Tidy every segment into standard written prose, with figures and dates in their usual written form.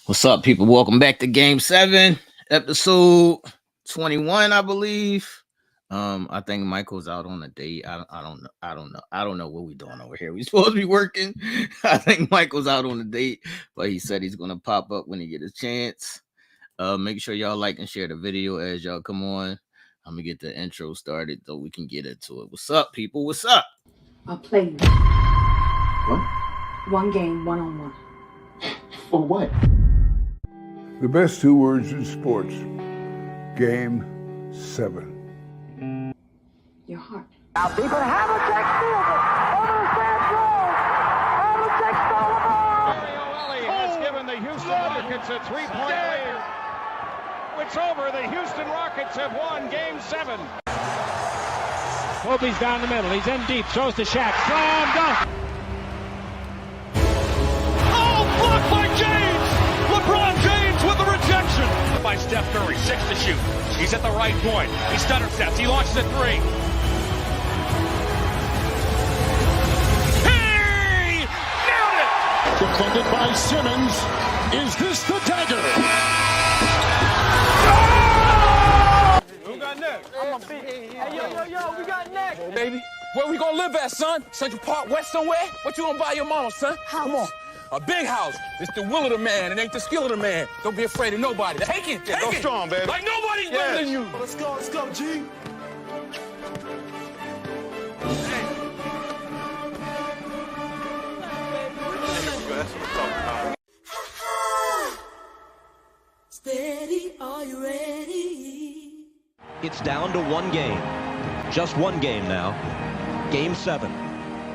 What's up, people? Welcome back to Game 7, episode 21, I believe. I think Michael's out on a date. I don't know what we're doing over here. We supposed to be working. I think Michael's out on a date, but he said he's gonna pop up when he get a chance. Make sure y'all like and share the video as y'all come on. I'm gonna get the intro started so we can get into it. What's up, people? What's up? I'll play you. What? One game, one-on-one. For what? The best two words in sports. Game 7. Your heart. Now deep and Havlicek steals it. Over the Sands roll. Havlicek stole the ball. Mario Ellie has given the Houston Rockets a three-point lead. It's over. The Houston Rockets have won Game 7. Kobe's down the middle. He's in deep. Throws to Shaq. Slam dunk. Oh, blocked by James. LeBron James with the rejection. By Steph Curry, 6 to shoot. He's at the right point. He stutter steps. He launches a three. He nailed it. Defended by Simmons. Is this the dagger? Who got next? I'm a beat. Hey, yo, we got next. Baby, where we gonna live at, son? Central Park West somewhere? What you gonna buy your mama, son? Come on. A big house. It's the will of the man. It ain't the skill of the man. Don't be afraid of nobody. Take it. Take Go it. strong, baby. Like nobody's better than you. Let's go, G. Steady, are you ready? It's down to one game. Just one game now. Game 7.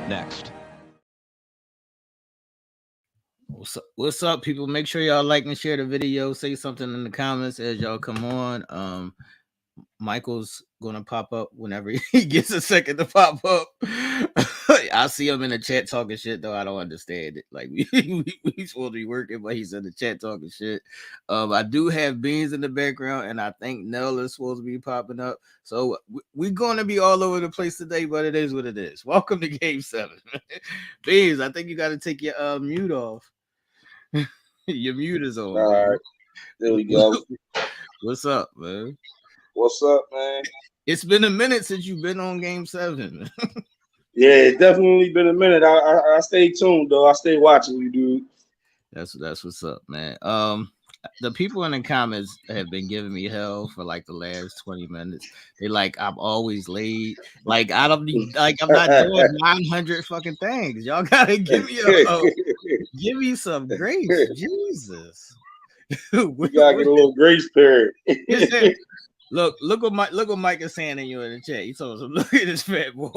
Next. What's up, people? Make sure y'all like and share the video. Say something in the comments as y'all come on. Michael's gonna pop up whenever he gets a second to pop up. I see him in the chat talking shit, though. I don't understand it. Like we supposed to be working, but he's in the chat talking shit. I do have Beans in the background, and I think Nell is supposed to be popping up. So we're gonna be all over the place today, but it is what it is. Welcome to Game 7. Beans, I think you got to take your mute off. Your mute is on. All right, there we go. What's up, man? What's up, man? It's been a minute since you've been on Game 7. Yeah, it's definitely been a minute. I stay tuned though. I stay watching you, dude. That's what's up, man. The people in the comments have been giving me hell for like the last 20 minutes. They like I'm always late. Like I'm not doing 900 fucking things. Y'all gotta give me some grace. Jesus. You gotta get a little grace period. Look what Mike is saying in you in the chat. He told us, look at this fat boy.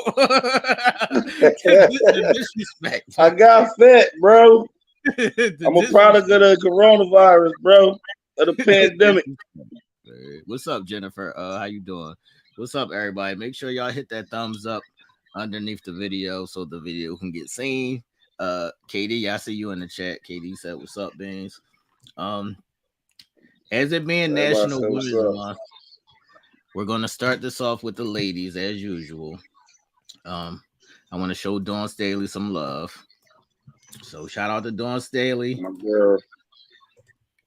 Disrespect. I got fat, bro. I'm a product of the coronavirus, bro. Of the pandemic. What's up, Jennifer? How you doing? What's up, everybody? Make sure y'all hit that thumbs up underneath the video so the video can get seen. Katie, I see you in the chat. Katie said, "What's up, Beans?" As it being National Women's Month, we're gonna start this off with the ladies as usual. I want to show Dawn Staley some love. So shout out to Dawn Staley. My girl.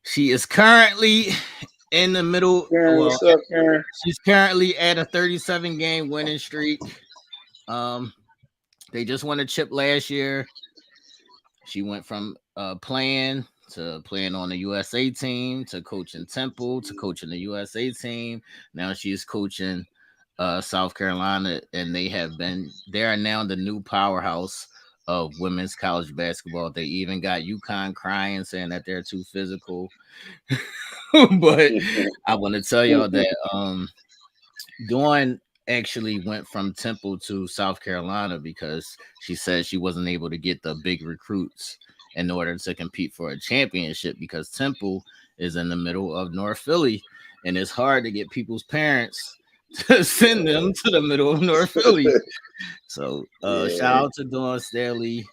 She is currently in the middle. Karen, what's up, Karen? She's currently at a 37-game winning streak. They just won a chip last year. She went from playing to playing on the USA team, to coaching Temple, to coaching the USA team. Now she's coaching South Carolina, and they are now the new powerhouse of women's college basketball. They even got UConn crying, saying that they're too physical. But I want to tell y'all that Dawn actually went from Temple to South Carolina because she said she wasn't able to get the big recruits in order to compete for a championship, because Temple is in the middle of North Philly, and it's hard to get people's parents to send them to the middle of North Philly. So shout out to Dawn Staley.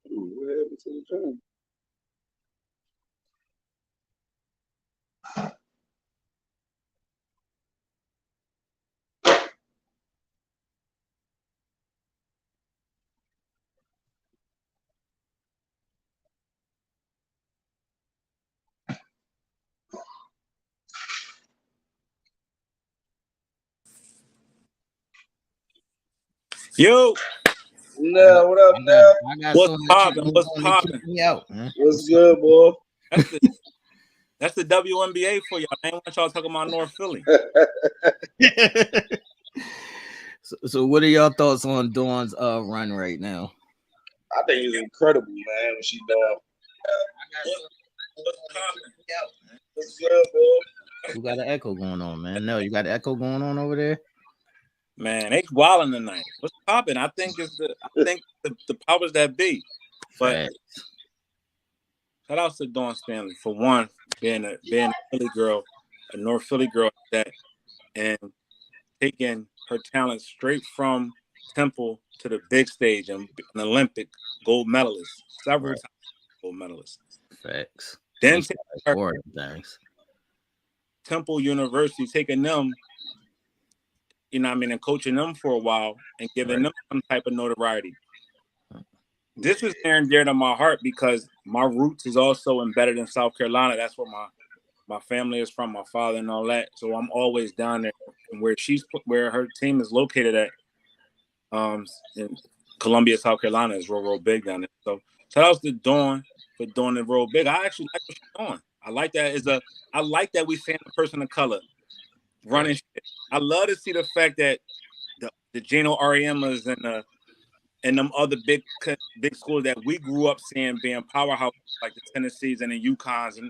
What happened to the time? Yo, No, what up, now? I got what's something popping? What's to popping? keep me out, man. What's good, boy? That's the WNBA for y'all. I ain't want y'all talking about North Philly. So what are y'all thoughts on Dawn's run right now? I think it's incredible, man, what she doing. What's popping? What's good, boy? You got an echo going on, man. No, you got an echo going on over there? Man, they wilding tonight. What's popping? I think the powers that be. But shout out to Dawn Stanley for one, being a Philly girl, a North Philly girl that, and taking her talent straight from Temple to the big stage and an Olympic gold medalist, several times gold medalist. Facts. Then thanks. Temple University, taking them, you know what I mean, and coaching them for a while and giving them some type of notoriety. This is near and dear to my heart because my roots is also embedded in South Carolina. That's where my family is from, my father and all that. So I'm always down there. And where her team is located at, in Columbia, South Carolina, is real big down there. So shout out to Dawn for doing it real big. I actually like what she's doing. I like that I like that we seeing a person of color running shit. I love to see the fact that the Geno Ariemas and them other big schools that we grew up seeing being powerhouse, like the Tennessees and the UConns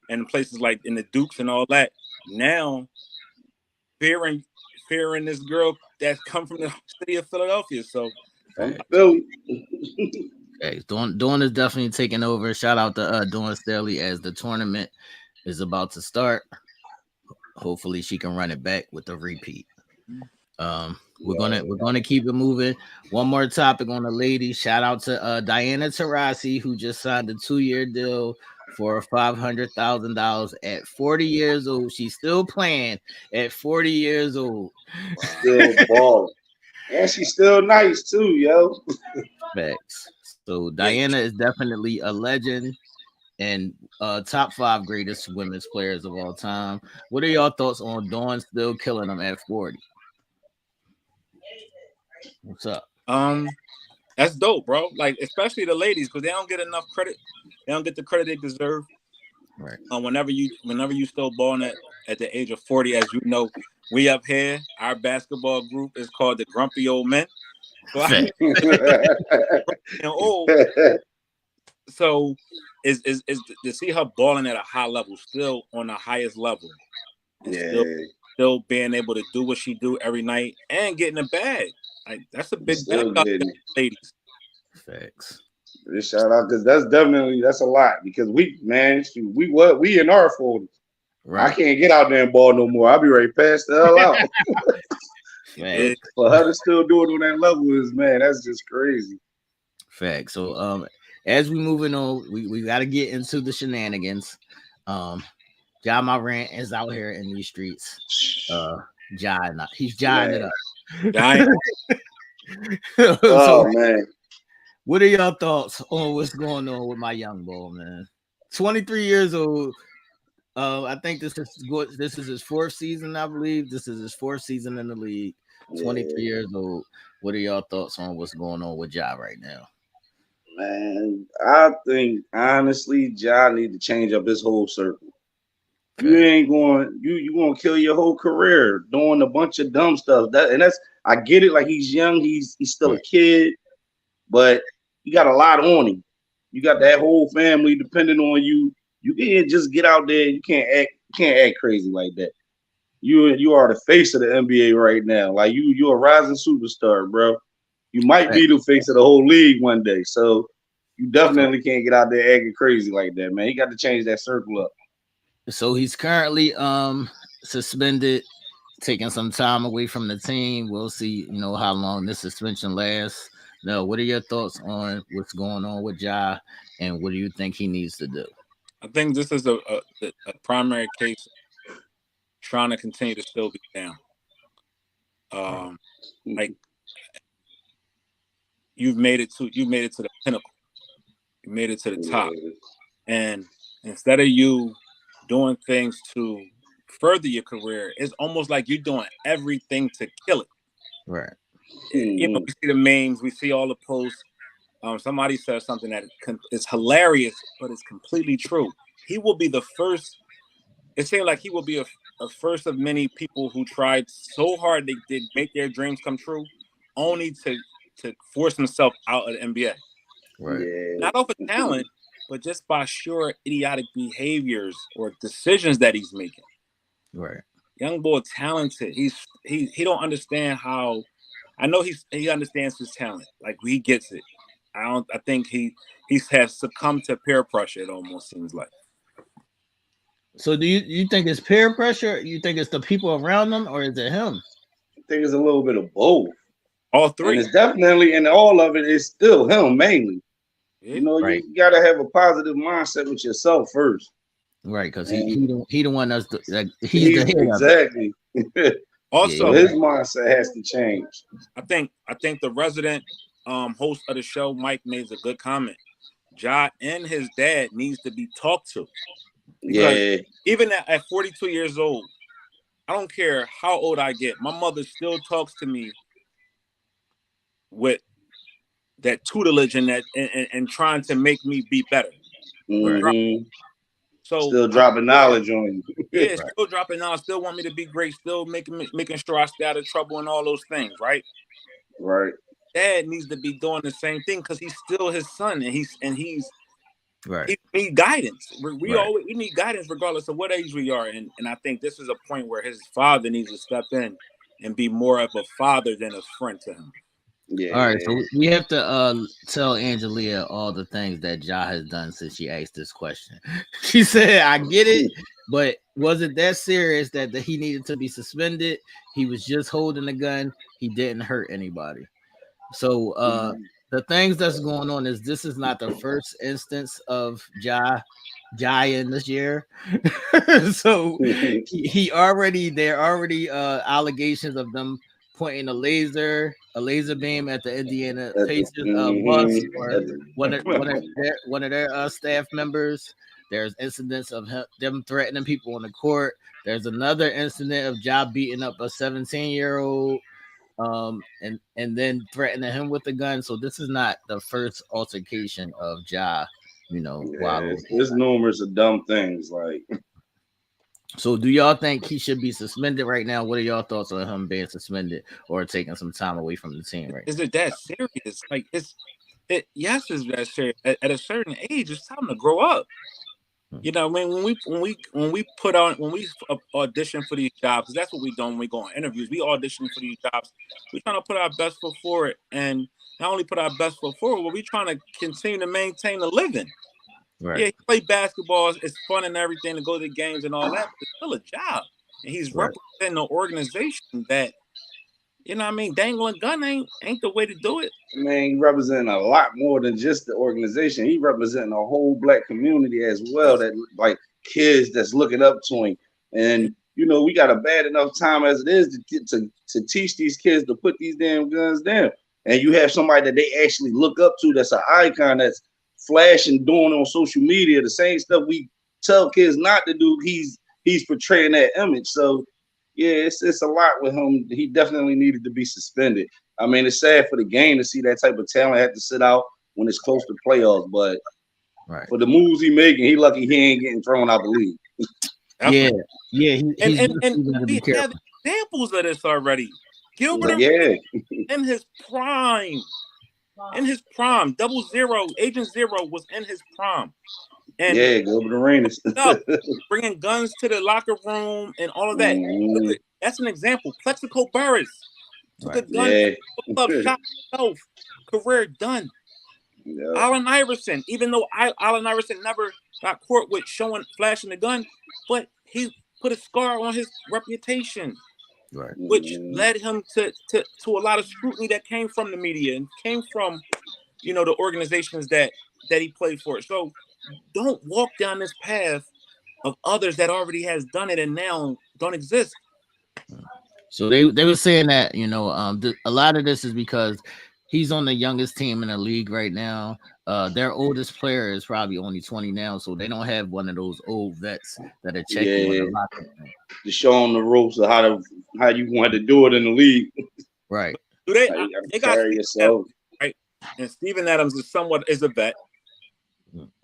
and places like in the Dukes and all that. Now, fearing this girl that's come from the city of Philadelphia. So, Dawn is definitely taking over. Shout out to Dawn Staley as the tournament is about to start. Hopefully, she can run it back with a repeat. We're gonna keep it moving. One more topic on the ladies. Shout out to Diana Taurasi, who just signed a 2-year deal for $500,000 at 40 years old. She's still playing at 40 years old. Still balling. And she's still nice too, yo. Facts. So Diana is definitely a legend and top 5 greatest women's players of all time. What are y'all thoughts on Dawn still killing them at 40? What's up? That's dope, bro. Like, especially the ladies, because they don't get enough credit. They don't get the credit they deserve. Right. Whenever you still balling at the age of 40, as you know, we up here, our basketball group is called the Grumpy Old Men. So so is to see her balling at a high level, still on the highest level, and still being able to do what she do every night and getting a bag. Like, that's a big deal, ladies. Facts. Shout out, because that's a lot, because we in our 40s. Right. I can't get out there and ball no more. I'll be ready to pass the hell out. For her to still do it on that level is, man, that's just crazy. Facts. So as we moving on, we got to get into the shenanigans. Ja Morant is out here in these streets. He's jiving it up. Man. What are y'all thoughts on what's going on with my young boy, man? 23 years old. I think this is his 4th season, I believe. This is his 4th season in the league. 23 years old. What are y'all thoughts on what's going on with Ja right now? Man, I think honestly, Ja need to change up his whole circle. You ain't going. You gonna kill your whole career doing a bunch of dumb stuff. I get it. Like, he's young. He's still a kid, but you got a lot on him. You got that whole family depending on you. You can't just get out there. You can't act crazy like that. You are the face of the NBA right now. Like, you're a rising superstar, bro. You might be the face of the whole league one day. So you definitely can't get out there acting crazy like that, man. You got to change that circle up. So he's currently suspended taking some time away from the team. We'll see, how long this suspension lasts. No, what are your thoughts on what's going on with Ja, and what do you think he needs to do? I think this is a primary case trying to continue to still be down. Like you've made it to the pinnacle. You made it to the top. And instead of you doing things to further your career, it's almost like you're doing everything to kill it. Right. We see the memes, we see all the posts. Somebody says something that is hilarious, but it's completely true. He will be the first. It seems like he will be a first of many people who tried so hard they did make their dreams come true, only to force himself out of the NBA. Right. Yeah. Not off of talent, but just by sheer idiotic behaviors or decisions that he's making. Right. Young boy, talented. He don't understand how. I know he understands his talent. Like he gets it. I think he has succumbed to peer pressure. It almost seems like. So do you think it's peer pressure? You think it's the people around him, or is it him? I think it's a little bit of both. All three. And it's definitely, and all of it is still him mainly. Yeah. You gotta have a positive mindset with yourself first. Right, because he the one that's he's the head exactly. Of it. Also, his mindset has to change. I think the resident host of the show, Mike, made a good comment. Ja and his dad needs to be talked to. Because even at 42 years old, I don't care how old I get, my mother still talks to me with that tutelage and that and trying to make me be better. Mm-hmm. So still dropping knowledge on you. Yeah, still dropping knowledge, still want me to be great, still making sure I stay out of trouble and all those things, right? Right. Dad needs to be doing the same thing because he's still his son, and he's right. He need guidance. We need guidance regardless of what age we are, and I think this is a point where his father needs to step in and be more of a father than a friend to him. Yeah. All right, so we have to tell Angelia all the things that Ja has done since she asked this question. She said, "I get it, but was it that serious that he needed to be suspended? He was just holding a gun. He didn't hurt anybody." So the things that's going on is this is not the first instance of Ja in this year. So there are already allegations of them pointing a laser beam at the Indiana Pacers bus or one of their staff members. There's incidents of them threatening people on the court. There's another incident of Ja beating up a 17-year-old and then threatening him with a gun. So this is not the first altercation of Ja, there's numerous of dumb things like. So do y'all think he should be suspended right now? What are y'all thoughts on him being suspended or taking some time away from the team right now? Is it that serious? Like it's that serious. At a certain age, it's time to grow up. You know, when we audition for these jobs, that's what we do when we go on interviews. We audition for these jobs. We're trying to put our best foot forward, and not only put our best foot forward, but we're trying to continue to maintain a living. Right. Yeah, he play basketball. It's fun and everything to go to the games and all that, but it's still a job. And he's representing an organization that, you know what I mean, dangling gun ain't the way to do it. Man, he representing a lot more than just the organization. He representing a whole black community as well, that like kids that's looking up to him. And we got a bad enough time as it is to teach these kids to put these damn guns down. And you have somebody that they actually look up to that's an icon that's flashing, doing on social media the same stuff we tell kids not to do. He's portraying that image. So yeah, it's a lot with him. He definitely needed to be suspended. I mean, it's sad for the game to see that type of talent have to sit out when it's close to playoffs, but for the moves he making, he lucky he ain't getting thrown out the league. Yeah. And we have examples of this already. Gilbert in his prime. In his prime, 00, Agent Zero was in his prime. And Gilbert Arenas. Bringing guns to the locker room and all of that. Look, that's an example. Plexico Burris took a gun, club, shot himself, career done. Yeah. Allen Iverson, even though Allen Iverson never got caught with flashing the gun, but he put a scar on his reputation. right? Which led him to a lot of scrutiny that came from the media and came from, you know, the organizations that he played for. So don't walk down this path of others that already has done it and now don't exist. So they were saying that, you know, a lot of this is because he's on the youngest team in the league right now. Their oldest player is probably only 20 now, so they don't have one of those old vets that are checking on the locker room. To show them the ropes of how you want to do it in the league. Right. Do they? Like, They got carry yourself. Right, and Steven Adams is a vet.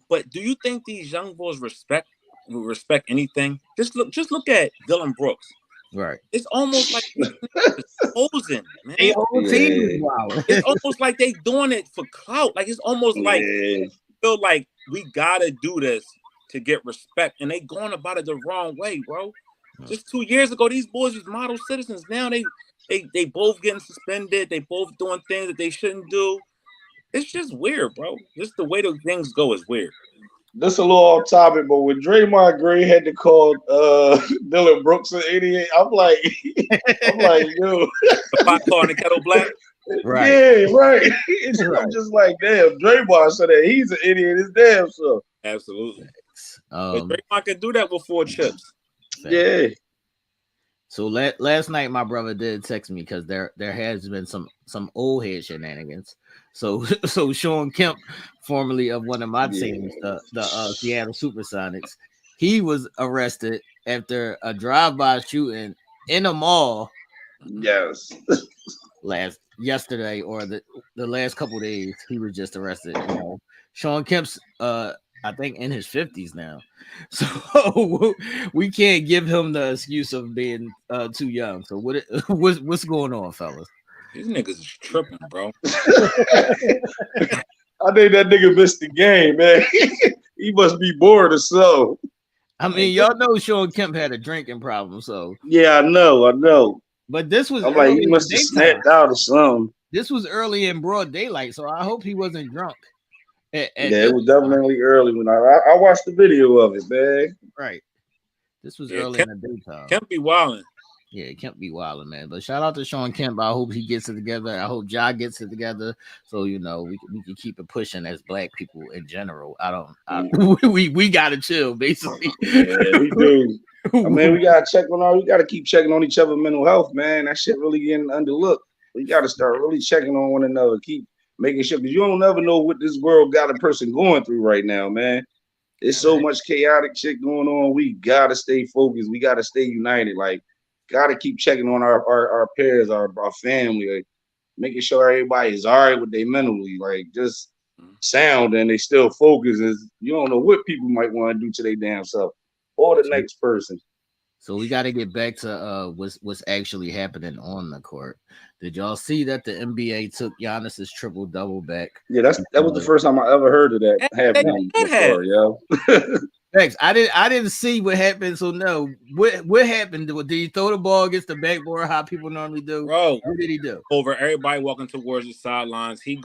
But do you think these young boys respect anything? Just look at Dylan Brooks. Right. It's almost like he's posing, man. They whole team is wild. It's almost like they doing it for clout. Like it's almost like feel like we gotta do this to get respect, and they going about it the wrong way, bro. Just 2 years ago, these boys was model citizens. Now they both getting suspended. They both doing things that they shouldn't do. It's just weird, bro. Just the way the things go is weird. This a little off topic, but when Draymond Green had to call Dylan Brooks an idiot, I'm like, yo. The pot calling the kettle black? Right. Yeah, right. I'm just like, damn, Draymond said that he's an idiot his damn self. Absolutely. But Draymond can do that with 4 chips. Yeah. So last night, my brother did text me because there has been some old head shenanigans. So Sean Kemp, formerly of one of my teams, the Seattle Supersonics, he was arrested after a drive-by shooting in a mall. Yes. Yesterday or the last couple of days, he was just arrested. You know, Sean Kemp's I think in his 50s now, so we can't give him the excuse of being too young. So what's going on, fellas? These niggas is tripping, bro. I think that nigga missed the game, man. He must be bored or so. I mean, y'all know Sean Kemp had a drinking problem, so yeah, I know. But this was I'm like, he must have snapped out or something. This was early in broad daylight, so I hope he wasn't drunk. It was definitely early when I watched the video of it, man. Right. This was early in the daytime. Kemp be wilding. Yeah, Kemp be wilding, man. But shout out to Sean Kemp. I hope he gets it together. I hope Ja gets it together. So we can keep it pushing as black people in general. We gotta chill, basically. Yeah, we do. I mean, we gotta keep checking on each other mental health, man. That shit really getting underlooked. We gotta start really checking on one another. Keep making sure, because you don't never know what this world got a person going through right now, man. There's so much chaotic shit going on. We gotta stay focused. We gotta stay united. Like, gotta keep checking on our peers, our family, like, making sure everybody is all right with their mentally, like just sound and they still focus. You don't know what people might want to do to their damn self or the next person. So we got to get back to what's actually happening on the court. Did y'all see that the NBA took Giannis's triple double back? Yeah, that was the first time I ever heard of that happening before, yo. Thanks. I didn't see what happened. So no, what happened? Did he throw the ball against the backboard? How people normally do? Bro, what did he do? Over everybody walking towards the sidelines, he's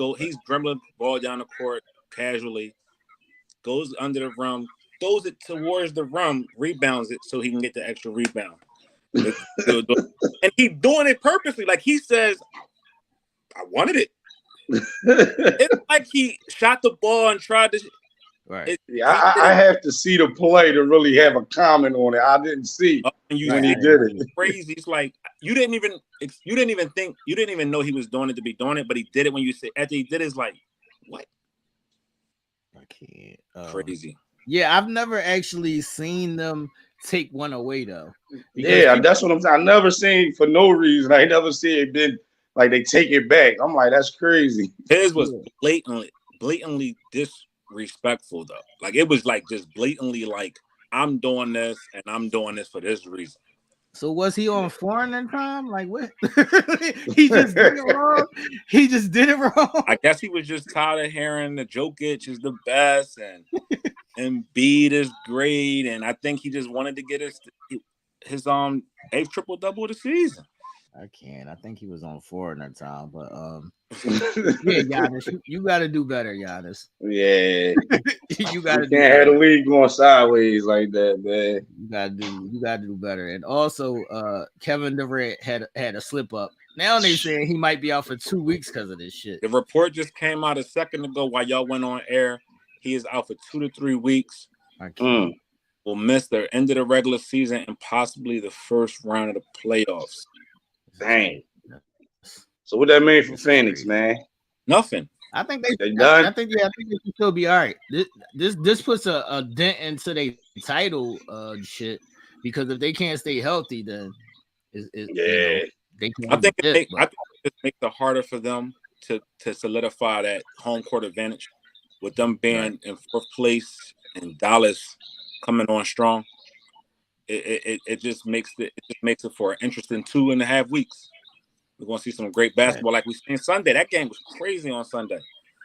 dribbling the ball down the court casually, goes under the rim, throws it towards the rim, rebounds it so he can get the extra rebound. And he's doing it purposely. Like he says, I wanted it. It's like he shot the ball and tried to. Right. I have to see the play to really have a comment on it. I didn't see when he did it. Crazy. It's like you didn't even know he was doing it to be doing it, but he did it when you say after he did it, it's like, what? I can't. Crazy. Yeah, I've never actually seen them take one away though. Yeah, that's what I'm saying. I never seen for no reason. I never see it been like they take it back. I'm like, that's crazy. His was blatantly disrespectful though. Like it was like just blatantly like I'm doing this and I'm doing this for this reason. So was he on foreign time? Like what? He just did it wrong. He just did it wrong. I guess he was just tired of hearing the Jokic is the best and Embiid is great, and I think he just wanted to get his 8th triple double of the season. I can't. I think he was on 4 in that time, but yeah, Giannis, you got to do better, Giannis. Yeah, you got to. Can't have the league going sideways like that, man. You got to do better. And also, Kevin Durant had a slip up. Now they saying he might be out for 2 weeks because of this shit. The report just came out a second ago while y'all went on air. He is out for 2 to 3 weeks. I can't. Will miss the end of the regular season and possibly the first round of the playoffs. Dang. So what that mean for Phoenix, man? Nothing. I think they done. I think they should still be all right. This puts a dent into their title shit, because if they can't stay healthy, then they can't. I think it makes it harder for them to solidify that home court advantage with them being in 4th place and Dallas coming on strong. It just makes it for an interesting 2.5 weeks. We're gonna see some great basketball like we seen Sunday. That game was crazy on Sunday.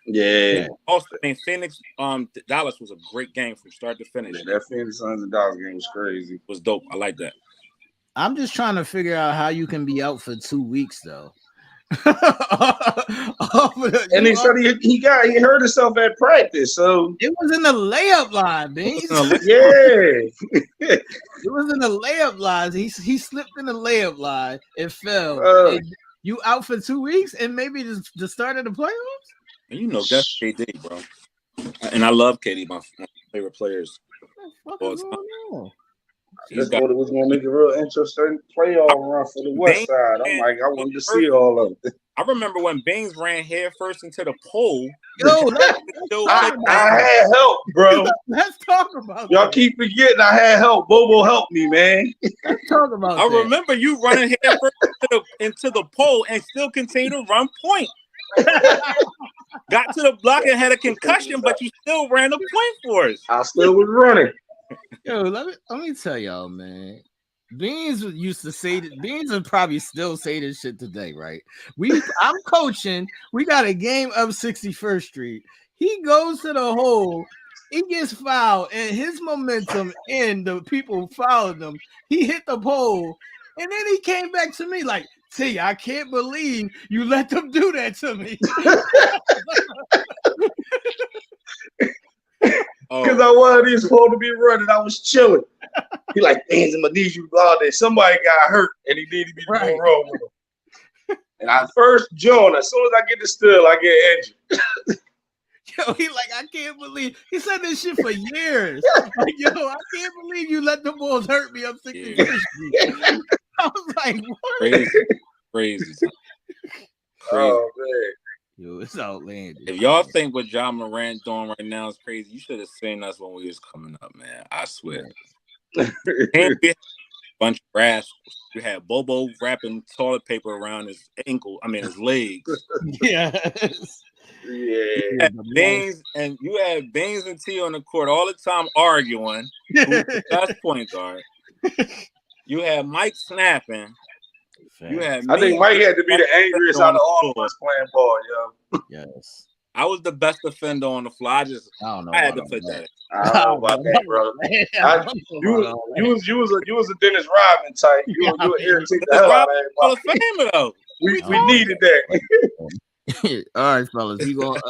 Yeah. Also, Phoenix, Dallas was a great game from start to finish. Yeah, that Phoenix Suns and Dallas game was crazy. It was dope. I like that. I'm just trying to figure out how you can be out for 2 weeks though. And he said he hurt himself at practice, so it was in the layup line, Beans. Yeah, it was in the layup lines. He slipped in the layup line and fell. And you out for 2 weeks and maybe the start of the playoffs? And you know that's KD, bro. And I love KD, my favorite players. That's what it was going to make a real interesting playoff run for the West Side. I'm like, I wanted to see all of it. I remember when Baines ran head first into the pole. Yo, I had help, bro. Let's talk about y'all keep forgetting I had help. Bobo helped me, man. Let's talk about I remember you running head first into the pole and still continue to run point. Got to the block and had a concussion, but you still ran a point for us. I still was running. Yo, let me tell y'all, man. Beans used to say that. Beans would probably still say this shit today, right? I'm coaching. We got a game up 61st Street. He goes to the hole. He gets fouled, and his momentum and the people followed him. He hit the pole, and then he came back to me like, "See, I can't believe you let them do that to me." Because I wasn't supposed to be running. I was chilling. He like, "Fans, I'm gonna need you to go out there." Somebody got hurt and he needed me to go roll with him. And I first joined. As soon as I get the steal, I get injured. Yo, he like, I can't believe he said this shit for years. Like, yo, I can't believe you let the Bulls hurt me up 61st Street. I was like, what? Crazy. Oh man. Yo, it's outlandish. If y'all think what John Morant doing right now is crazy, you should have seen us when we was coming up, man. I swear. Can't be a bunch of rascals. You had Bobo wrapping toilet paper around his his legs. Yes. Yeah. You had Baines and T on the court all the time arguing. Who's the best point guard? You had Mike snapping. I think Mike had to be the angriest out of all of us playing ball, yo. Yes. I was the best defender on the fly. I had to put that. I don't know about that, bro. You was a Dennis Rodman type. You were irritated the hell out of Hall of Famer, though. We needed that. All right, fellas,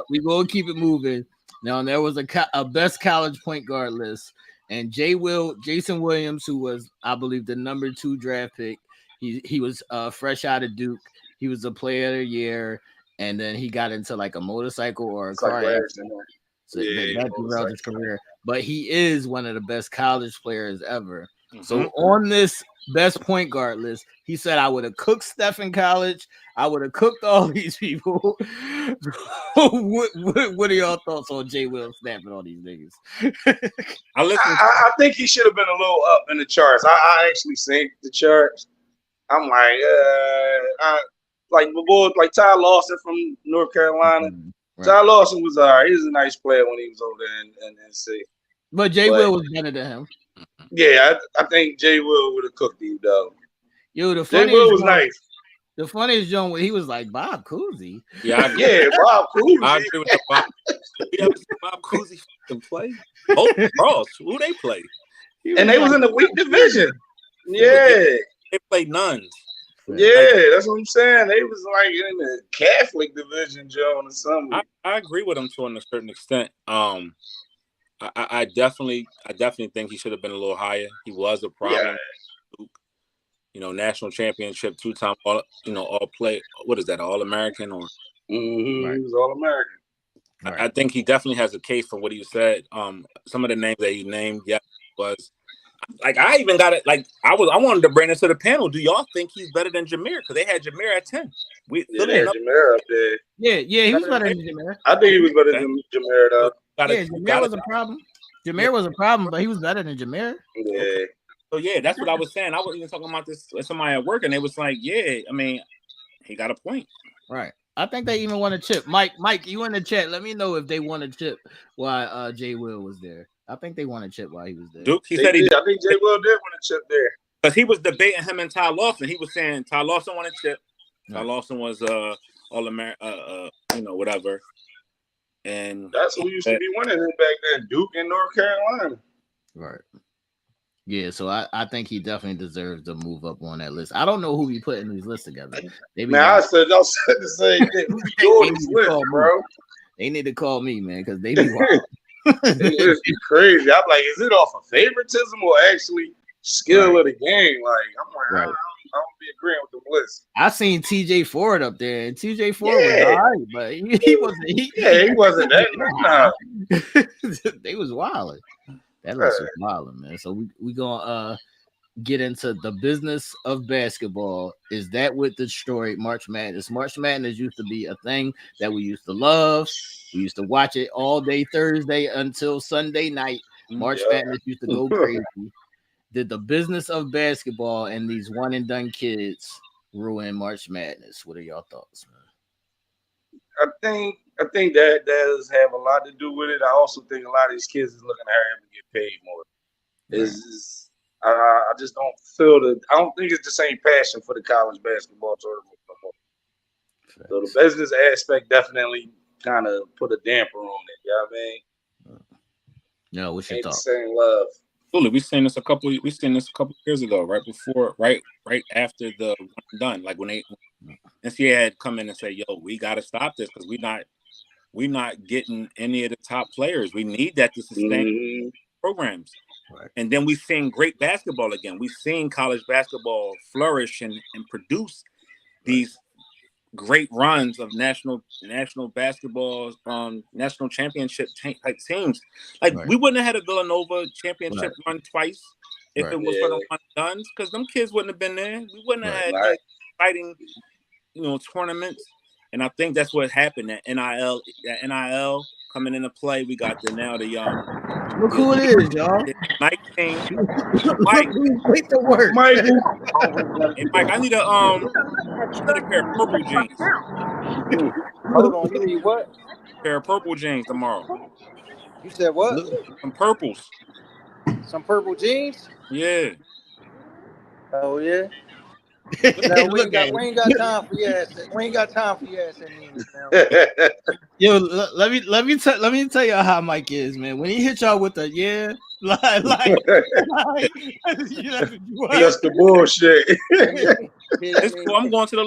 we gonna keep it moving. Now there was a best college point guard list, and Jason Williams, who was, I believe, the number 2 draft pick. He was fresh out of Duke. He was a player of the year, and then he got into like a motorcycle or a car accident. So that derailed his career. But he is one of the best college players ever. Mm-hmm. So on this best point guard list, he said, I would have cooked Steph in college. I would have cooked all these people. What are y'all thoughts on Jay Will snapping all these niggas? I think he should have been a little up in the charts. I actually saved the charts. I'm like my boy, like Ty Lawson from North Carolina. Right. Ty Lawson was all right. He was a nice player when he was over there in NC. But Jay Will was better than him. Yeah, I think Jay Will would have cooked him though. Yo, Jay Will was nice. The funniest joke when he was like Bob Cousy. Yeah, Bob Cousy. I agree with Bob. You ever seen Bob Cousy play? Oh, Ross, who they play? And they was in the weak division. Yeah. They played nuns. Yeah, that's what I'm saying. They was like in the Catholic division, Joe, or something. I agree with him to a certain extent. I definitely think he should have been a little higher. He was a problem. Yeah. You know, national championship, 2-time all play. What is that? All-American or? Mm-hmm. Right. He was All-American. Right. I think he definitely has a case for what he said. Some of the names that he named, was like I even got it. Like I wanted to bring it to the panel. Do y'all think he's better than Jameer? Because they had Jameer at 10. They had Jameer up there. Yeah, he was better than Jameer. I think he was better than Jameer though. Jameer was a problem. Jameer was a problem, but he was better than Jameer. Yeah. Okay. So yeah, that's what I was saying. I was even talking about this with somebody at work, and they was like, "Yeah, I mean, he got a point." Right. I think they even won a chip. Mike, you in the chat? Let me know if they won a chip while Jay Will was there. I think they won a chip while he was there. Duke, he said he did. I think Jay Will did win a chip there because he was debating him and Ty Lawson. He was saying Ty Lawson won a chip. Ty Lawson was All-American, whatever. And that's who used to be winning it back then, Duke in North Carolina. Right. Yeah, so I think he definitely deserves to move up on that list. I don't know who be putting these lists together. I said the same thing. Who be doing this list, bro? They need to call me, man, because they be wild. It's crazy. I'm like, is it off of favoritism or actually skill of the game? Like, I'm like, I don't be agreeing with the list. I seen TJ Ford up there, and TJ Ford was all right, but he wasn't. He wasn't that. They was wilding. That list was wilding, man. So we gonna get into the business of basketball. Is that what destroyed March Madness? March Madness used to be a thing that we used to love. We used to watch it all day Thursday until Sunday night. March Madness used to go crazy. Did the business of basketball and these one and done kids ruin March Madness? What are y'all thoughts, man? I think that does have a lot to do with it. I also think a lot of these kids is looking to hurry up and get paid more. I just don't feel I don't think it's the same passion for the college basketball tournament no more. So the business aspect definitely kind of put a damper on it. You know what I mean? No, what's your thought? Same love. Absolutely, we seen this a couple years ago, right after the one done. Like when NCAA had come in and say, "Yo, we got to stop this because we're not getting any of the top players. We need that to sustain programs." Right. And then we've seen great basketball again. We've seen college basketball flourish and produce these great runs of national basketball, national championship type teams. Like we wouldn't have had a Villanova championship run twice if it was for the one done, because them kids wouldn't have been there. We wouldn't have had exciting, tournaments. And I think that's what happened. That NIL coming into play. We got the look who it is, y'all. Mike. Wait to work. Mike. Hey, Mike, I need a pair of purple jeans. Hold on, you need what? Pair of purple jeans tomorrow. You said what? Some purples. Some purple jeans? Yeah. Oh yeah. No, we ain't got time for your ass. We ain't got time for your ass. Yo, let me tell y'all how Mike is, man. When he hit y'all with the just the bullshit. It's cool. I'm going to the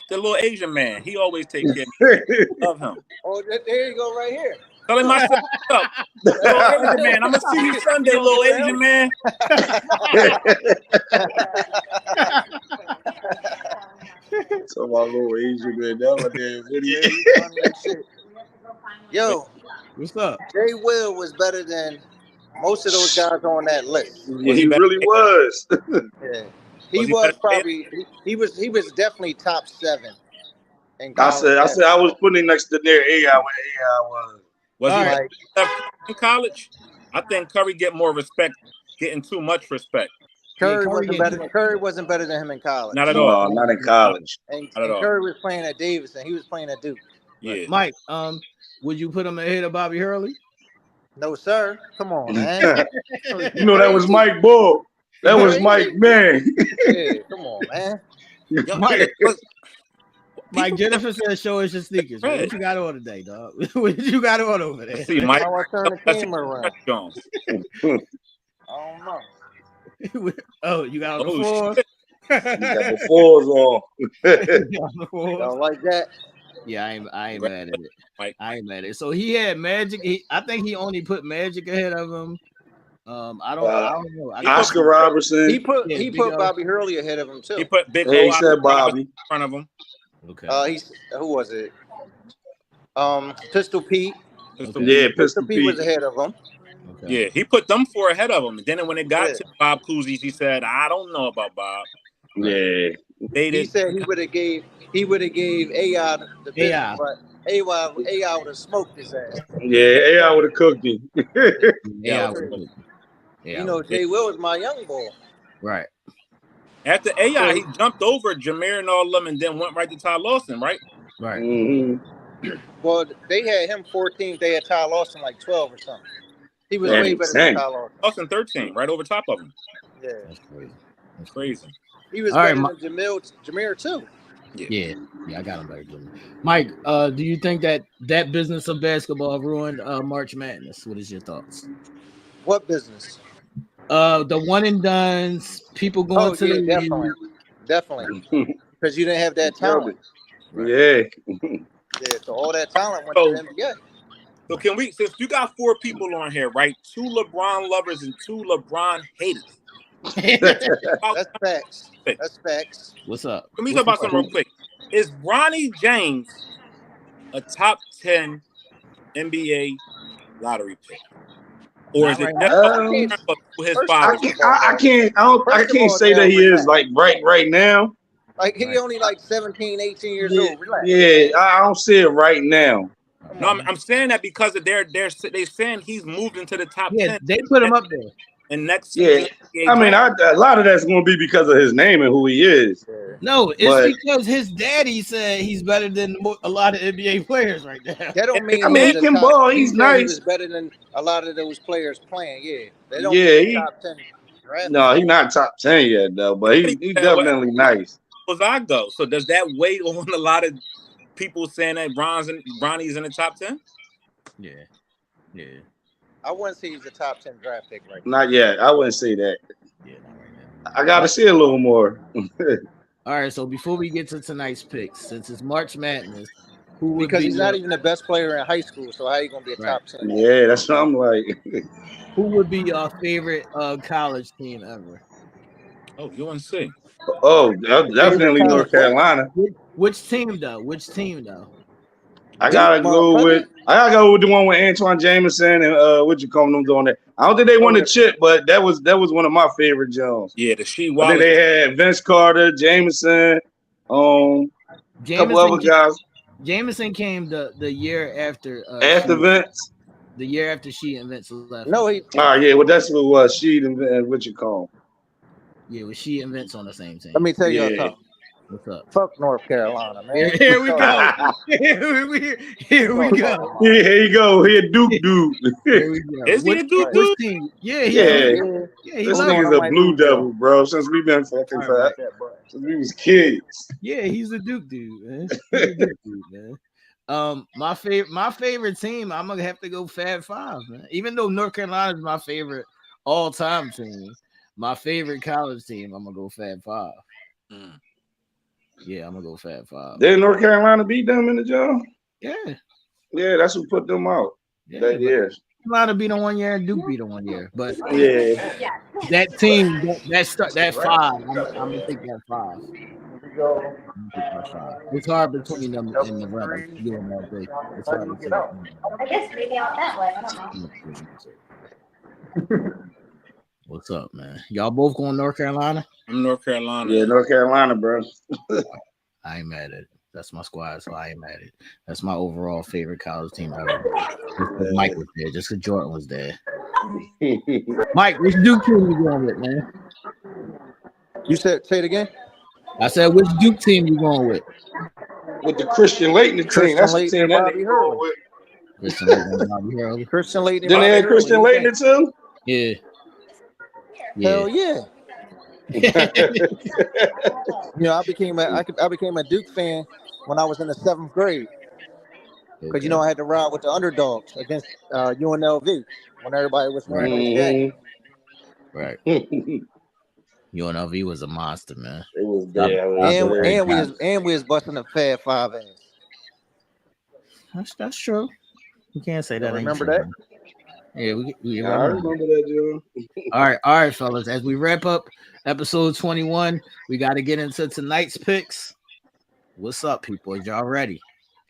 little Asian man. He always take care of him. Oh, there you go, right here. Tell him I said, "What's up, little Asian man? I'm gonna see you Sunday, little Asian man." So my little Asian man, that was damn video. Yo, what's up? Jay Will was better than most of those guys on that list. Yeah, he really was. Yeah. He was probably he was definitely top 7. I said I was putting next to their AI when AI was. Was he in college? I think Curry get more respect, getting too much respect. Curry wasn't better than him in college. Not at all. No, not in college. And Curry was playing at Davis, and he was playing at Duke. Yeah. Mike, would you put him ahead of Bobby Hurley? No, sir. Come on, man. You know that was Mike Bull. That was Mike, man. Yeah, come on, man. Mike Jennifer says, "Show us your sneakers. Man. What you got on today, dog? What you got on over there?" See, Mike. How I turn the camera around. I don't know. Oh, you got on the floor. got the fours on. Don't like that. Yeah, I ain't mad at it. I ain't mad at it. So he had Magic. I think he only put Magic ahead of him. I don't know. Oscar Robertson. He put Bobby Hurley ahead of him too. He put Big He O said Bobby in front of him. Okay. Who was it? Pistol Pete. Pistol Pete was ahead of him. Okay. Yeah, he put them four ahead of him. And then when it got to Bob Cousy, he said, "I don't know about Bob." Yeah. He said he would have gave AI the business, but AI would have smoked his ass. Yeah, AI would have cooked him. Yeah. You know, Jay Will is my young boy. Right. After AI, he jumped over Jameer and all of them and then went right to Ty Lawson, right? Right. Mm-hmm. Well, they had him 14. They had Ty Lawson like 12 or something. He was way better than Ty Lawson. Lawson 13, right over top of him. Yeah. That's crazy. He was better than Jameer too. Yeah, I got him better than him. Mike, do you think that business of basketball ruined March Madness? What is your thoughts? What business? The one and dones, people going to the league. Definitely. Because you didn't have that talent. Right. Yeah, so all that talent went to the NBA. So can we, since you got four people on here, right? 2 LeBron lovers and 2 LeBron haters. That's facts. That's facts. What's up? Let me talk about something real quick. Is Bronny James a top 10 NBA lottery pick? Or is it his father? I can't say that he is like right now. Like he only like 17, 18 years old. Relax. Yeah, I don't see it right now. No, I'm saying that because of they're saying he's moved into the top 10. They put him up there. And next season, I mean, a lot of that's going to be because of his name and who he is. No, it's because his daddy said he's better than a lot of NBA players right now. That don't mean he can ball. He's nice. He was better than a lot of those players playing. Yeah, they don't top 10. Right? No, he's not top 10 yet though, but he's definitely nice. As I go, so does that weigh on a lot of people saying that Bronny's in the top 10? Yeah. I wouldn't say he's a top 10 draft pick right now. Not yet. I wouldn't say that. Yeah, not right now. I got to see a little more. All right, so before we get to tonight's picks, since it's March Madness, because he's not even the best player in high school, so how are you going to be a top 10? Yeah, that's what I'm like. Who would be your favorite college team ever? Oh, UNC. Oh, definitely North Carolina. Which team though? I gotta go with the one with Antoine Jameson and what you call them doing there. I don't think they won the chip, but that was one of my favorite Jones. Yeah, the She I think they had Vince Carter, Jameson, couple other guys. Jameson came the year after Vince. The year after she and Vince left. No, he. Yeah, well that's what it was. She and what you call. Yeah, was she and Vince on the same team? Let me tell you something. What's up? Fuck North Carolina, man. Here we go. Here we go. Here you go. Here Duke dude. Here we go. Is he a Duke dude? Yeah. This nigga's a Blue Devil, bro. Since we've been fucking fat. Since we was kids. Yeah, he's a Duke dude, man. My favorite team, I'm gonna have to go Fab Five, man. Even though North Carolina is my favorite all-time team, my favorite college team, I'm gonna go Fab Five. Yeah, I'm gonna go Fab Five. Did North Carolina beat them in the job? Yeah. Yeah, that's what put them out. That year. Carolina beat them 1 year and Duke beat them 1 year. But that team, that five, I'm gonna take that five. It's hard between them and the brothers. It's hard between them. I guess maybe out that way. I don't know. What's up, man? Y'all both going North Carolina? I'm North Carolina. Yeah, North Carolina, bro. I ain't mad at it. That's my squad, so I ain't mad at it. That's my overall favorite college team ever. Mike was there, just because Jordan was there. Mike, which Duke team you going with, man? You said, say it again? I said, which Duke team you going with? With the Christian Leighton team. That's the team that they going with. Christian Leighton and Bobby Hurley. Christian Leighton. Then they had Christian Leighton too? Yeah. Hell yeah. I became a Duke fan when I was in the 7th grade. Because I had to ride with the underdogs against UNLV when everybody was wearing those jackets. Right. UNLV was a monster, man. It was Stop- there. stop it. And we was busting the Fab Five ass. That's true. You can't say that. Remember ain't that? true. Yeah, we I remember that, Joe. all right, fellas. As we wrap up episode 21, we got to get into tonight's picks. What's up, people? Is y'all ready?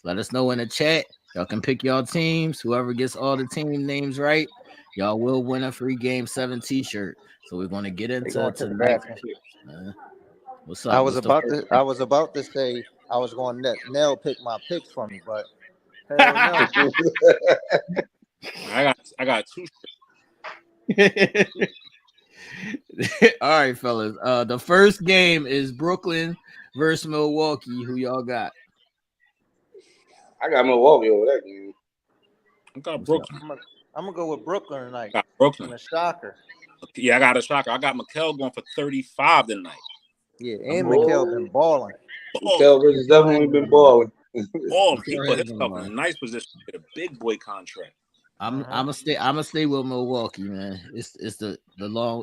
Let us know in the chat. Y'all can pick y'all teams. Whoever gets all the team names right, y'all will win a free Game 7 t-shirt. So we're going to get into tonight's picks, man. What's up? I was about to say I was going to let Nell pick my picks for me, but hell no. I got two. All right, fellas. The first game is Brooklyn versus Milwaukee. Who y'all got? I got Milwaukee over that game. I got Brooklyn. I'm gonna go with Brooklyn tonight. Got Brooklyn. A shocker. Yeah, I got a shocker. I got Mikal going for 35 tonight. Yeah, and Mikal been balling. Mikal has definitely been balling. He put himself in a nice position to get a big boy contract. I'm gonna stay with Milwaukee, man. It's the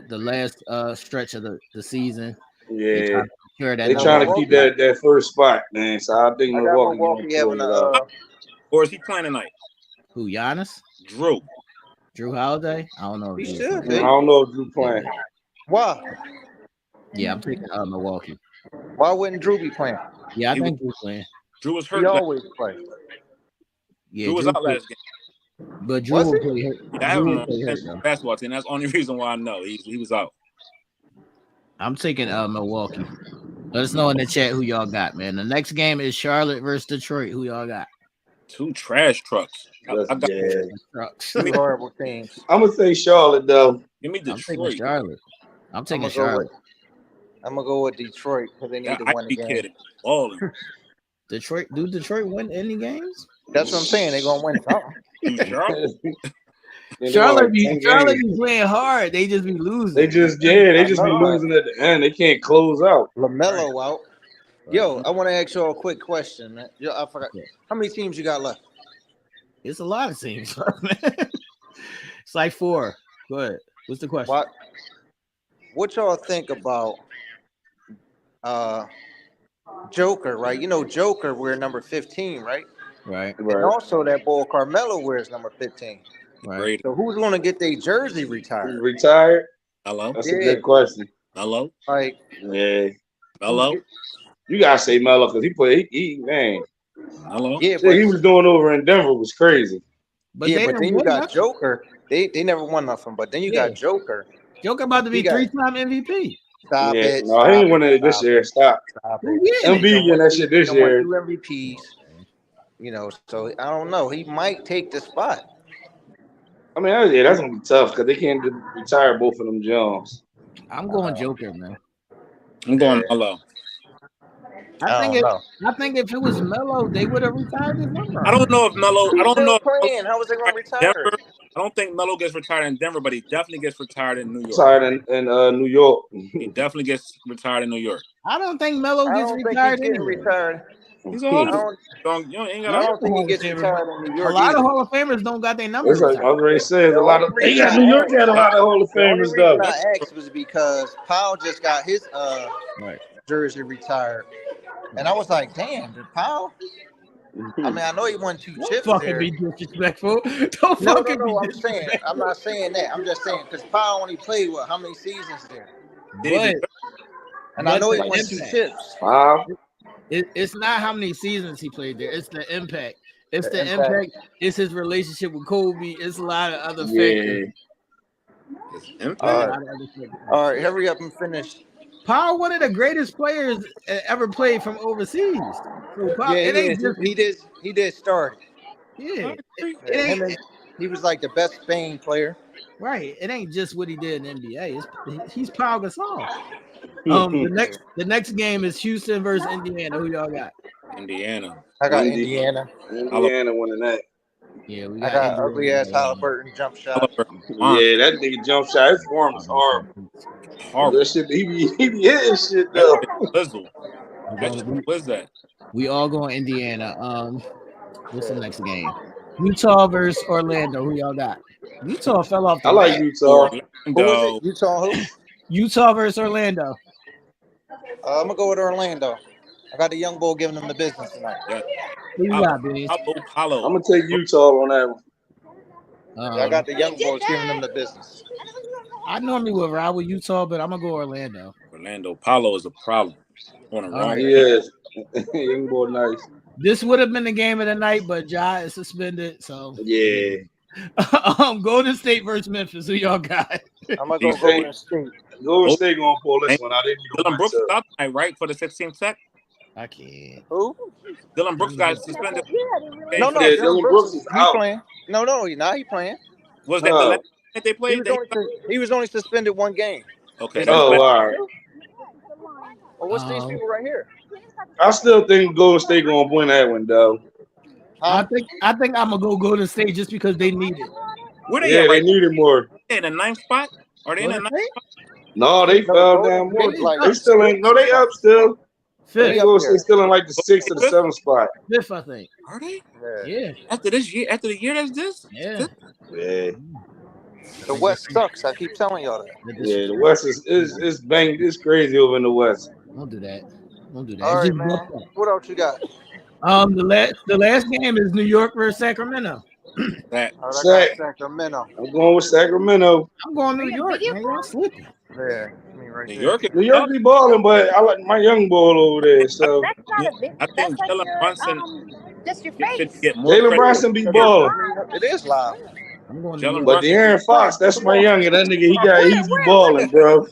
last stretch of the season. Yeah, they're trying to keep that first spot, man. So I think Milwaukee having or is he playing tonight? Who, Giannis? Drew Holiday? I don't know. I don't know if Drew playing. Why? Yeah, I'm taking Milwaukee. Why wouldn't Drew be playing? Yeah, I think Drew's playing. Drew was hurt. He always plays. Yeah, Drew was out last game. But Drew will play hurt. Yeah, I have him on basketball team. That's the only reason why I know he was out. I'm taking Milwaukee. Let us know in the chat who y'all got, man. The next game is Charlotte versus Detroit. Who y'all got? Two trash trucks. I got trucks. Two horrible teams. I'm gonna say Charlotte though. Give me Detroit. I'm taking Charlotte. I'm taking Charlotte. I'm gonna go with Detroit because they need to win the game. Detroit, do Detroit win any games? That's what I'm saying. They're gonna win something. Charlotte be playing hard. They just be losing. They just be losing at the end. They can't close out. LaMelo out. Yo, I want to ask y'all a quick question, man. Yo, I forgot. How many teams you got left? It's a lot of teams, man. It's like 4. Go ahead. What's the question? What y'all think about Joker, right? You know Joker wear number 15, right? Right. And also that boy Carmelo wears number 15. Right. So who's going to get their jersey retired? Retired? Hello? That's a good question. Hello? Like, yeah. Hello? You gotta say Melo because he man. Hello? Yeah, but he was doing over in Denver was crazy. But then you got Joker. They never won nothing. But then you got Joker. Joker about to be 3-time MVP. Stop it. No, he ain't winning it this year. Stop it. MV and that shit this year. 2 MVPs. You know, so I don't know. He might take the spot. I mean, yeah, that's gonna be tough because they can't retire both of them Jones. I'm going Joker, man. I'm going Melo. I think if it was Melo, they would have retired his number. I don't know if Melo. I don't know. How was they going to retire? Denver, I don't think Melo gets retired in Denver, but he definitely gets retired in New York. Retired in New York. He definitely gets retired in New York. I don't think Melo gets retired. He's a Hall of Famer. I don't think he gets retired in New York. A lot of Hall of Famers don't got their numbers. Like Andre says, a lot of New York had a lot of Hall of Famers though. I asked was because Powell just got his jersey retired, and I was like, "Damn, did Powell?" I mean, I know he won 2 chips. Fucking be disrespectful. Don't fucking be disrespectful. I'm not saying that. I'm just saying because Powell only played how many seasons there? And I know he won 2 chips. It's not how many seasons he played there. It's the impact. It's the impact. It's his relationship with Kobe. It's a lot of other factors. All right, hurry up and finish. Powell, one of the greatest players ever played from overseas. So Powell, he did start. Yeah, he was like the best Spain player. Right. It ain't just what he did in the NBA. He's Pau Gasol. The next game is Houston versus Indiana. Who y'all got? Indiana. I got Indiana. Indiana winning that. Yeah, we got ugly ass Halliburton jump shot. Yeah, that nigga jump shot. His form is horrible. That shit, he be hitting shit though. What's that? We all going Indiana. What's the next game? Utah versus Orlando. Who y'all got? Utah fell off. I like Utah. Who was it? Utah who? Utah versus Orlando. I'm gonna go with Orlando. I got the young bull giving them the business tonight. Yeah. Who you got, Beans? I'm gonna take Utah on that one. I got the young boys giving them the business. I normally would ride with Utah, but I'm gonna go Orlando. Orlando Paulo is a problem. On the wrong. He is. Young boy, nice. This would have been the game of the night, but Ja is suspended. So yeah. Golden State versus Memphis. Who y'all got? I'm gonna go Golden State. Golden State gonna pull this one. I didn't even Dylan Brooks out tonight, right, for the 16th tech? I can't. Who? Dylan Brooks got suspended. No, Dylan Brooks is out. Playing. No, he's not. He playing. Was that the last that they played? He was only suspended one game. Okay. Oh, all right. Well, what's these people right here? I still think Golden State gonna win that one, though. I think I'm gonna go Golden State just because they need it. Where they at? They need it more. They in the 9th spot? Are they in the 9th spot? No, they fell down more. They still ain't. No, they up still. Fifth. They're still in like the 6th or the 7th spot. Fifth, I think. Are they? Yeah. After this year, after the year that's this? Yeah. Yeah. The West sucks. I keep telling y'all that. Yeah, the West is banged. It's crazy over in the West. Don't do that. Don't do that. All right, man. What else you got? The last game is New York versus Sacramento. Sacramento. I'm going with Sacramento. I'm going New York. Man, y'all sleeping. Yeah, me right New there. New York be balling, but I like my young ball over there. So I think Jalen Brunson Just your face. get more Jalen Brunson be balling. It is live. I'm going But De'Aaron Fox, that's my youngin. That nigga, he got easy balling, bro.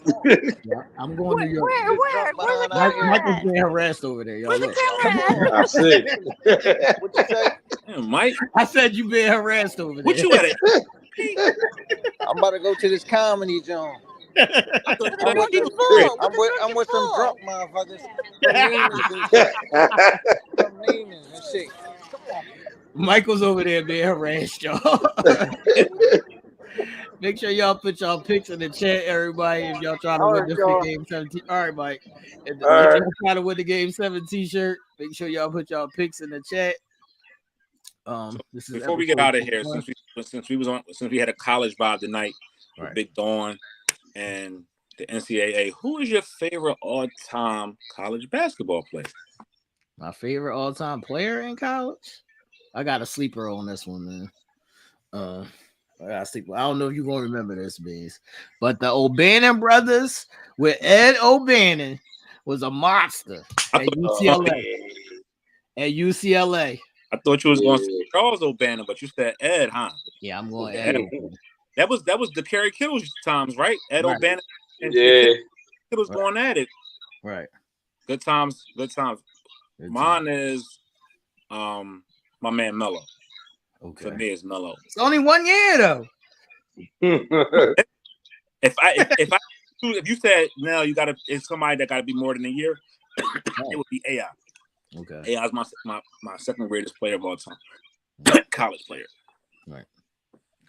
I'm going New York. Where's the camera Michael's at? being harassed over there, y'all. Where's the Look. camera at? I see. What you say? Damn, Mike. I said you being harassed over there. What you at? I'm about to go to this comedy joint. I'm with some drunk motherfuckers. From Neiman's and shit. Michael's over there being harassed, y'all. Make sure y'all put y'all pics in the chat, everybody, if y'all trying to win the Game 7 All right, Mike. If y'all trying to win the Game 7 t-shirt, make sure y'all put y'all pics in the chat. This is before we get out of here, since we had a college vibe tonight with Right. Big Dawn and the NCAA, who is your favorite all-time college basketball player? My favorite all-time player in college? I got a sleeper on this one, man. I got a sleeper. I don't know if you're gonna remember this, Beans, but the O'Bannon brothers with Ed O'Bannon was a monster at UCLA. At UCLA. I thought you was going to say Charles O'Bannon, but you said Ed, huh? Yeah, I'm going Ed O'Bannon. That was the Kerry Kittles times, right? Ed O'Bannon and Kittles going at it. Right. Good times. Mine is my man Melo. Okay. For me, it's Melo. It's only 1 year though. If you said no, it's somebody that gotta be more than a year, it would be AI. Okay. AI is my second greatest player of all time. College player. Right.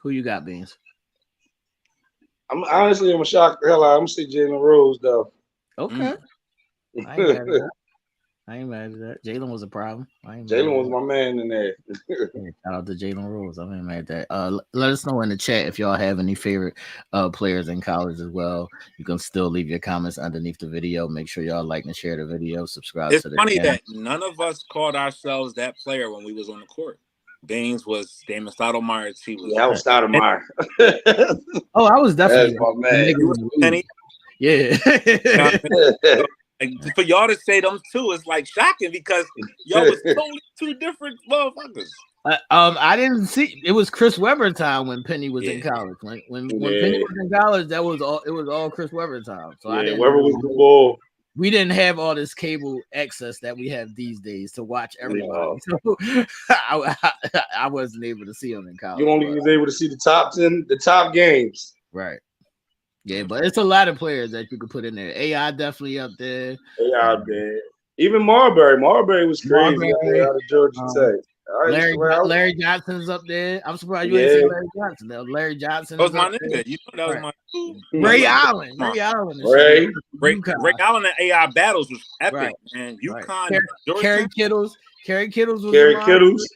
Who you got, Beans? I'm shocked the hell out. I'm gonna say Jalen Rose though. Okay. I ain't mad at that. Jalen was a problem. Jalen was my man in there. Shout out to Jalen Rose. I ain't mad at that. Let us know in the chat if y'all have any favorite players in college as well. You can still leave your comments underneath the video. Make sure y'all like and share the video. Subscribe to the channel. It's funny that none of us called ourselves that player when we was on the court. Baines was Damon Stoudemire. I was Stoudemire. Oh, I was definitely my man. You was Penny. Yeah. For y'all to say them two is like shocking because y'all was totally two different motherfuckers. I didn't see it was Chris Webber time when Penny was in college. When Penny was in college, it was all Chris Webber time. So Webber was the ball. We didn't have all this cable access that we have these days to watch everybody. So I wasn't able to see them in college. You only was able to see the top games. Right. Yeah, but it's a lot of players that you could put in there. AI definitely up there. AI up there. Even Marbury. Marbury was crazy out of Georgia Tech. Larry Johnson's up there. I'm surprised you didn't see Larry Johnson. Though. Larry Johnson. That was my nigga. You know that was my Ray Allen. Ray Allen and AI battles was epic, man. UConn. Kerry Kittles. Kerry Kittles was Kerry Kittles.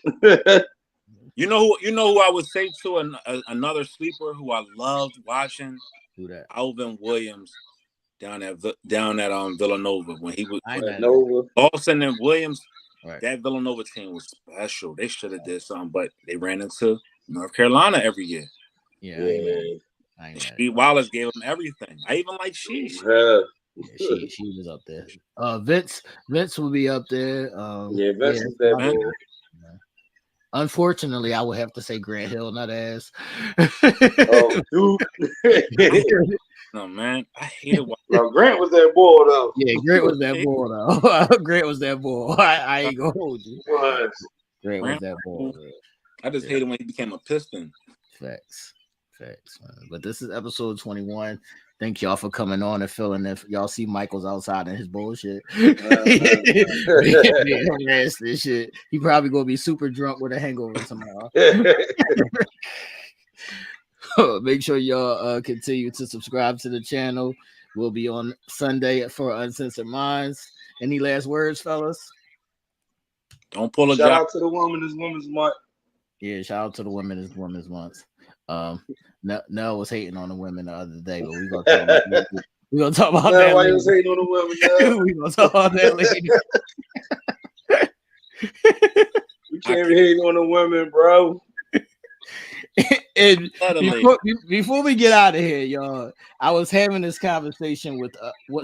You know who I would say to another sleeper who I loved watching? Who that? Alvin Williams down at Villanova when he was Villanova. Lawson and Williams. Right. That Villanova team was special. They should have did something, but they ran into North Carolina every year. Yeah, I ain't mad. Wallace gave them everything. I even like Sheesh. Yeah. She was up there. Vince will be up there. Vince is that boy. Unfortunately, I would have to say Grant Hill, not ass. Oh, dude. No, man. I hated Well, Grant was that boy, though. Yeah, Grant was that boy, though. Grant was that boy. I ain't gonna hold you. Grant was that boy. I just hated when he became a Piston. Facts, man. But this is episode 21. Thank y'all for coming on and filling in. Y'all see Michael's outside in his bullshit. This shit. He probably gonna be super drunk with a hangover tomorrow. Make sure y'all continue to subscribe to the channel. We'll be on Sunday for Uncensored Minds. Any last words, fellas? Don't pull a shout out to the woman. It's Women's Month. Yeah, shout out to the women. It's Women's Month. Nell was hating on the women the other day, but we're gonna talk about that. Why you was hating on the women? We're gonna talk about that later. We can't be hating on the women, bro. And before we get out of here, y'all, I was having this conversation with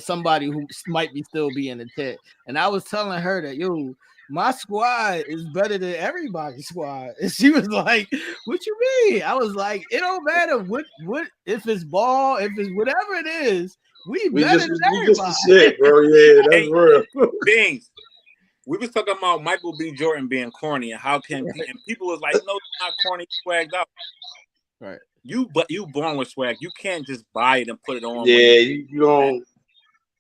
somebody who might be still be in the chat, and I was telling her that my squad is better than everybody's squad, and she was like, "What you mean?" I was like, "It don't matter what if it's ball, if it's whatever it is, we better than everybody." We just shit, bro. Yeah, that's real. Beans. We was talking about Michael B. Jordan being corny and how can and people was like, "No, it's not corny, swagged out." Right. You born with swag. You can't just buy it and put it on. Yeah, you don't.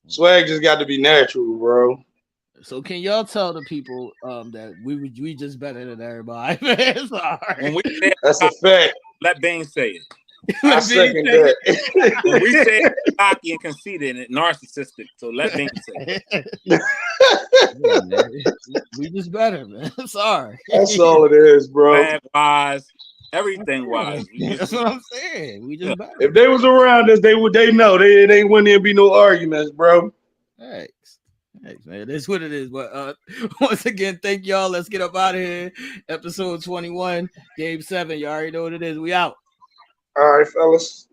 Swag just got to be natural, bro. So can y'all tell the people that we just better than everybody? Sorry. That's a fact. Let Bane say it. I second that. When we say cocky and conceited and narcissistic, so let Bane say it. Yeah, we just better, man. Sorry. That's all it is, bro. Bad wise, everything wise. That's what I'm saying. We just better. If they was around us, they know. They wouldn't even be no arguments, bro. Thanks, man. That's what it is. But once again, thank y'all. Let's get up out of here. Episode 21, Game 7. You already know what it is. We out. All right, fellas.